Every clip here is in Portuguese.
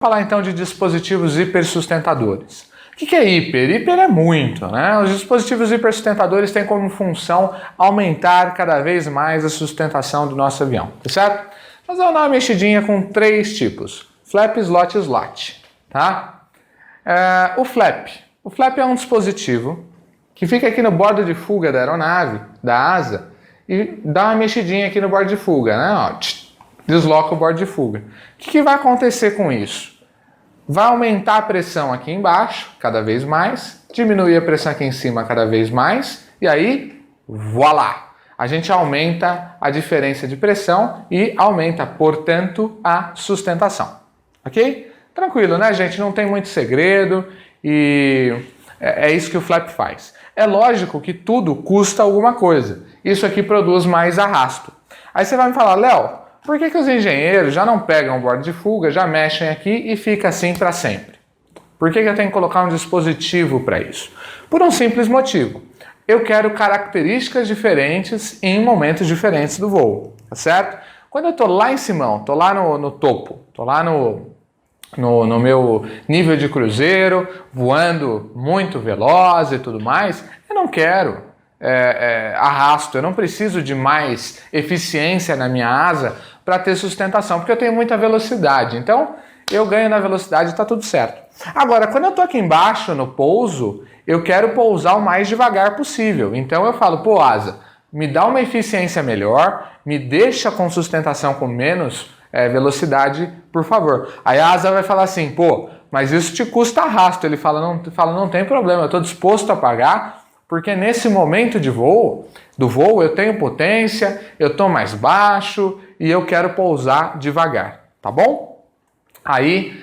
Falar então de dispositivos hipersustentadores. O que é hiper? Hiper é muito, né? Os dispositivos hipersustentadores têm como função aumentar cada vez mais a sustentação do nosso avião, tá certo? Nós vamos dar uma mexidinha com três tipos: flap, slot e slot, tá? O flap é um dispositivo que fica aqui no bordo de fuga da aeronave, da asa, e dá uma mexidinha aqui no bordo de fuga, né? Ó, desloca o bordo de fuga. O que vai acontecer com isso? Vai aumentar a pressão aqui embaixo, cada vez mais, diminuir a pressão aqui em cima cada vez mais, e aí, voilá! A gente aumenta a diferença de pressão e aumenta, portanto, a sustentação. Ok? Tranquilo, né, gente? Não tem muito segredo e é isso que o flap faz. É lógico que tudo custa alguma coisa. Isso aqui produz mais arrasto. Aí você vai me falar, Léo, por que os engenheiros já não pegam o bordo de fuga, já mexem aqui e fica assim para sempre? Por que eu tenho que colocar um dispositivo para isso? Por um simples motivo. Eu quero características diferentes em momentos diferentes do voo, tá certo? Quando eu estou lá em cima, estou lá no topo, estou lá no meu nível de cruzeiro, voando muito veloz e tudo mais, eu não quero arrasto, eu não preciso de mais eficiência na minha asa para ter sustentação, porque eu tenho muita velocidade, então eu ganho na velocidade e está tudo certo. Agora, quando eu estou aqui embaixo no pouso, eu quero pousar o mais devagar possível, então eu falo, pô, asa, me dá uma eficiência melhor, me deixa com sustentação com menos velocidade, por favor. Aí a asa vai falar assim, pô, mas isso te custa arrasto. Ele fala, não tem problema, eu estou disposto a pagar, porque nesse momento do voo eu tenho potência, eu estou mais baixo e eu quero pousar devagar, tá bom? Aí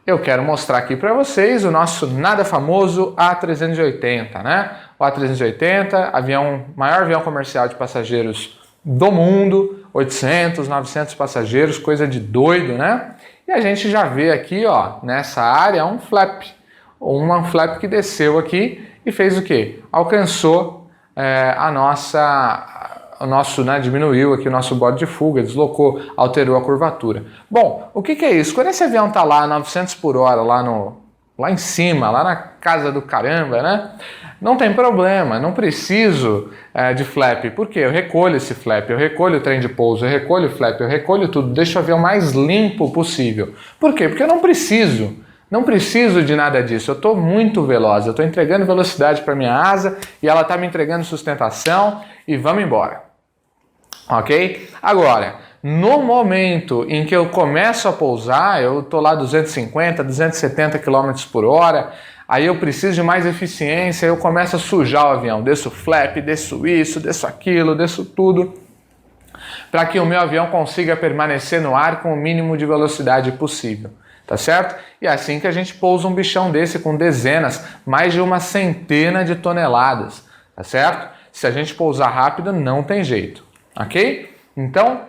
eu quero mostrar aqui para vocês o nosso nada famoso A380, né? O A380, maior avião comercial de passageiros do mundo, 800, 900 passageiros, coisa de doido, né? E a gente já vê aqui, ó, nessa área um flap que desceu aqui e fez o quê? Alcançou diminuiu aqui o nosso bordo de fuga, deslocou, alterou a curvatura. Bom, o que é isso? Quando esse avião está lá a 900 por hora, lá em cima, lá na casa do caramba, né? Não tem problema, não preciso de flap. Por quê? Eu recolho esse flap, eu recolho o trem de pouso, eu recolho o flap, eu recolho tudo, deixo o avião mais limpo possível. Por quê? Porque eu não preciso de nada disso, eu estou muito veloz, eu estou entregando velocidade para minha asa e ela está me entregando sustentação e vamos embora. Ok? Agora, no momento em que eu começo a pousar, eu estou lá 250, 270 km por hora, aí eu preciso de mais eficiência, eu começo a sujar o avião, desço o flap, desço isso, desço aquilo, desço tudo, para que o meu avião consiga permanecer no ar com o mínimo de velocidade possível. Tá certo? E é assim que a gente pousa um bichão desse com dezenas, mais de uma centena de toneladas, tá certo? Se a gente pousar rápido, não tem jeito, ok? Então,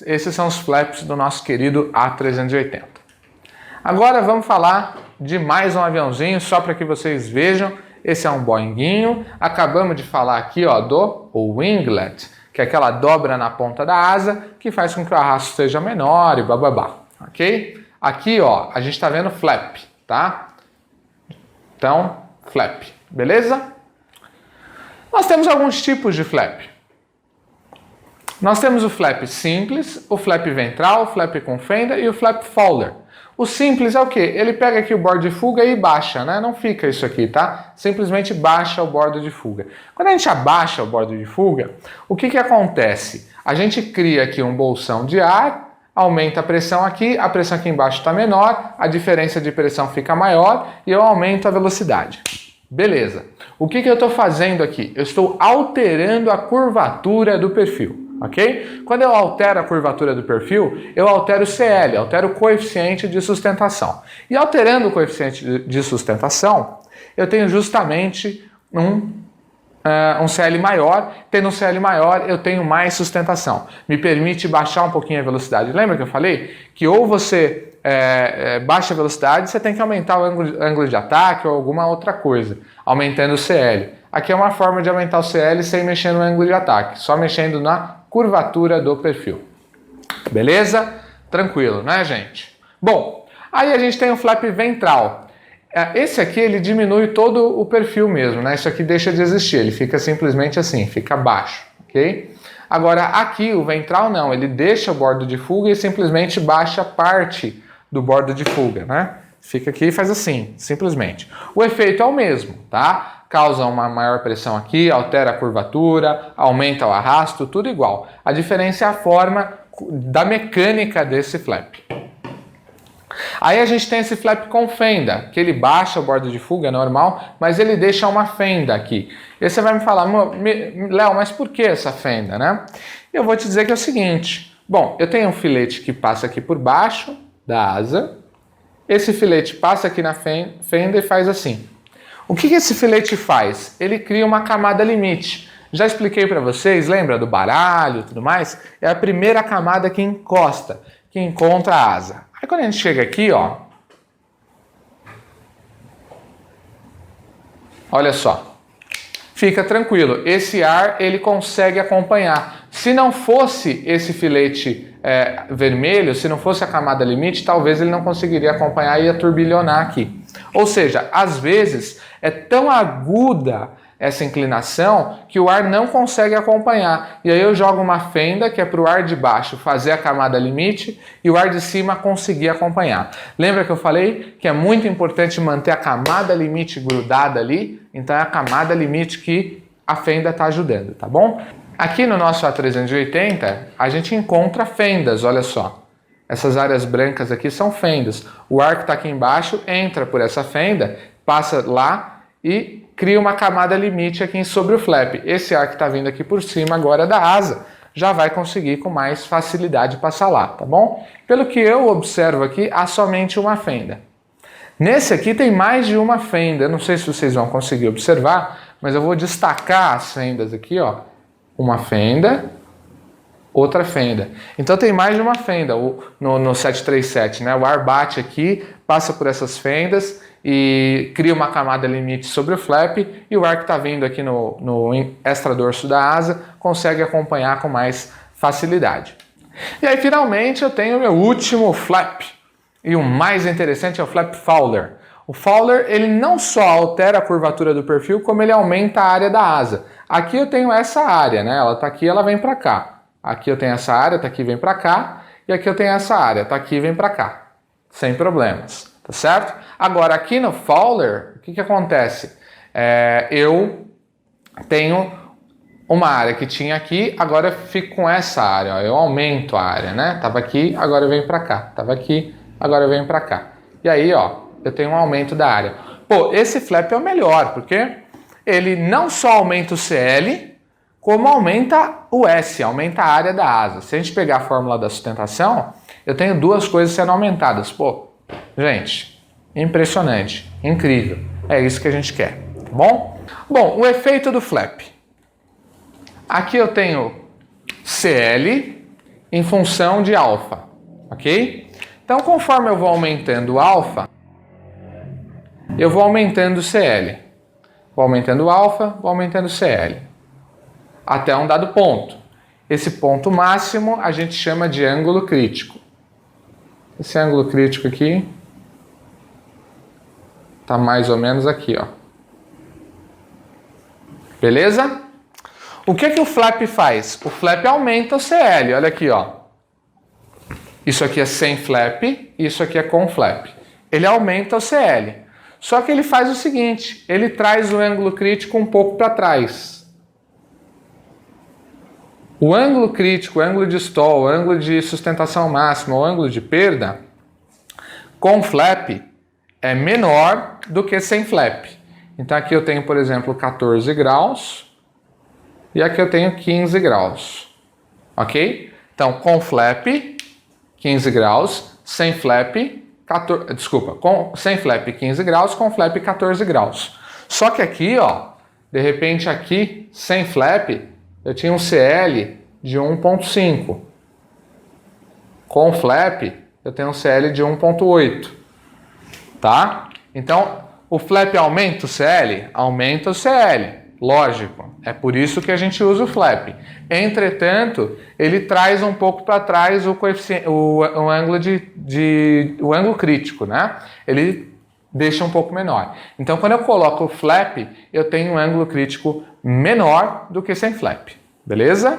esses são os flaps do nosso querido A380. Agora vamos falar de mais um aviãozinho, só para que vocês vejam. Esse é um Boeinguinho. Acabamos de falar aqui, ó, do winglet, que é aquela dobra na ponta da asa, que faz com que o arrasto seja menor e bababá, ok? Aqui, ó, a gente está vendo flap, tá? Então, flap, beleza? Nós temos alguns tipos de flap. Nós temos o flap simples, o flap ventral, o flap com fenda e o flap folder. O simples é o quê? Ele pega aqui o bordo de fuga e baixa, né? Não fica isso aqui, tá? Simplesmente baixa o bordo de fuga. Quando a gente abaixa o bordo de fuga, o que acontece? A gente cria aqui um bolsão de ar, aumenta a pressão aqui embaixo está menor, a diferença de pressão fica maior e eu aumento a velocidade. Beleza. O que eu estou fazendo aqui? Eu estou alterando a curvatura do perfil, ok? Quando eu altero a curvatura do perfil, eu altero o CL, altero o coeficiente de sustentação. E alterando o coeficiente de sustentação, eu tenho justamente um CL maior, tendo um CL maior eu tenho mais sustentação, me permite baixar um pouquinho a velocidade. Lembra que eu falei que ou você baixa a velocidade, você tem que aumentar o ângulo de ataque ou alguma outra coisa, aumentando o CL. Aqui é uma forma de aumentar o CL sem mexer no ângulo de ataque, só mexendo na curvatura do perfil. Beleza? Tranquilo, né, gente? Bom, Aí a gente tem o flap ventral. Esse aqui ele diminui todo o perfil mesmo, né? Isso aqui deixa de existir, ele fica simplesmente assim, fica baixo, ok? Agora aqui o ventral não, ele deixa o bordo de fuga e simplesmente baixa parte do bordo de fuga, né? Fica aqui e faz assim, simplesmente. O efeito é o mesmo, tá? Causa uma maior pressão aqui, altera a curvatura, aumenta o arrasto, tudo igual. A diferença é a forma da mecânica desse flap. Aí a gente tem esse flap com fenda, que ele baixa o bordo de fuga normal, mas ele deixa uma fenda aqui. E você vai me falar, Léo, mas por que essa fenda, né? Eu vou te dizer que é o seguinte. Bom, eu tenho um filete que passa aqui por baixo da asa. Esse filete passa aqui na fenda e faz assim. O que esse filete faz? Ele cria uma camada limite. Já expliquei para vocês, lembra do baralho e tudo mais? É a primeira camada que encosta, que encontra a asa. Aí quando a gente chega aqui, ó, olha só, fica tranquilo, esse ar ele consegue acompanhar. Se não fosse esse filete vermelho, se não fosse a camada limite, talvez ele não conseguiria acompanhar e ia turbilhonar aqui. Ou seja, às vezes é tão aguda essa inclinação que o ar não consegue acompanhar. E aí eu jogo uma fenda que é para o ar de baixo fazer a camada limite e o ar de cima conseguir acompanhar. Lembra que eu falei que é muito importante manter a camada limite grudada ali? Então é a camada limite que a fenda está ajudando, tá bom? Aqui no nosso A380 a gente encontra fendas, olha só. Essas áreas brancas aqui são fendas. O ar que está aqui embaixo entra por essa fenda, passa lá e cria uma camada limite aqui sobre o flap. Esse ar que está vindo aqui por cima agora da asa já vai conseguir com mais facilidade passar lá, tá bom? Pelo que eu observo aqui, há somente uma fenda. Nesse aqui tem mais de uma fenda, eu não sei se vocês vão conseguir observar, mas eu vou destacar as fendas aqui, ó. Uma fenda, outra fenda. Então tem mais de uma fenda no 737, né? O ar bate aqui, passa por essas fendas e cria uma camada limite sobre o flap e o ar que está vindo aqui no extradorso da asa consegue acompanhar com mais facilidade. E aí finalmente eu tenho o meu último flap. E o mais interessante é o flap Fowler. O Fowler ele não só altera a curvatura do perfil, como ele aumenta a área da asa. Aqui eu tenho essa área, né? Ela está aqui, ela vem para cá. Aqui eu tenho essa área, está aqui, vem para cá. E aqui eu tenho essa área, está aqui, vem para cá. Sem problemas, tá certo? Agora aqui no Fowler, o que acontece? Eu tenho uma área que tinha aqui, agora eu fico com essa área. Ó, eu aumento a área, né? Tava aqui, agora eu venho para cá. Tava aqui, agora eu venho para cá. E aí, ó, eu tenho um aumento da área. Pô, esse flap é o melhor, porque ele não só aumenta o CL, como aumenta o S, aumenta a área da asa. Se a gente pegar a fórmula da sustentação, eu tenho duas coisas sendo aumentadas. Pô, gente, impressionante, incrível. É isso que a gente quer, tá bom? Bom, o efeito do flap. Aqui eu tenho CL em função de alfa, ok? Então, conforme eu vou aumentando o alfa, eu vou aumentando o CL. Vou aumentando o alfa, vou aumentando o CL. Até um dado ponto. Esse ponto máximo a gente chama de ângulo crítico. Esse ângulo crítico aqui está mais ou menos aqui, ó. Beleza? O que o flap faz? O flap aumenta o CL, olha aqui, ó. Isso aqui é sem flap, isso aqui é com flap. Ele aumenta o CL. Só que ele faz o seguinte, ele traz o ângulo crítico um pouco para trás. O ângulo crítico, o ângulo de stall, o ângulo de sustentação máxima, o ângulo de perda, com flap é menor do que sem flap. Então aqui eu tenho, por exemplo, 14 graus e aqui eu tenho 15 graus. Ok? Então com flap, 15 graus, sem flap, sem flap 15 graus, com flap 14 graus. Só que aqui, ó, de repente aqui, sem flap, eu tinha um CL de 1.5. Com flap, eu tenho um CL de 1.8. Tá? Então, o flap aumenta o CL? Aumenta o CL. Lógico, é por isso que a gente usa o flap. Entretanto, ele traz um pouco para trás o coeficiente, o ângulo o ângulo crítico, né? Ele deixa um pouco menor. Então, quando eu coloco o flap, eu tenho um ângulo crítico menor do que sem flap. Beleza?